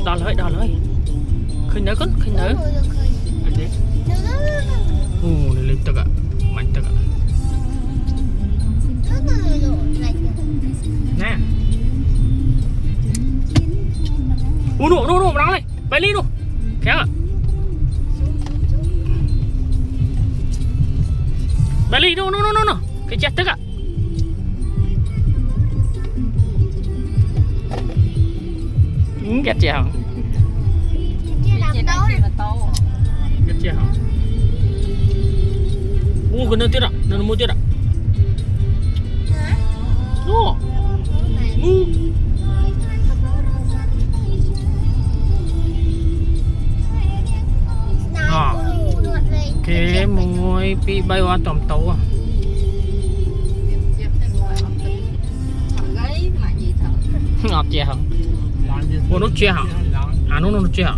đo lấy khơi nhớ con khơi nhớ này lên tực ạ mạnh tực ạ nè nụ đắng này bay đi nụ khéo ạ bay đi nụ cái chết tức ạ ghét chèo ghét chèo cái nơi tiết ạ nơi mua tiết ạ nó cái môi bị bay qua tầm tàu à ngọt chè hả? Ủa nó chè hả? À nó chè hả?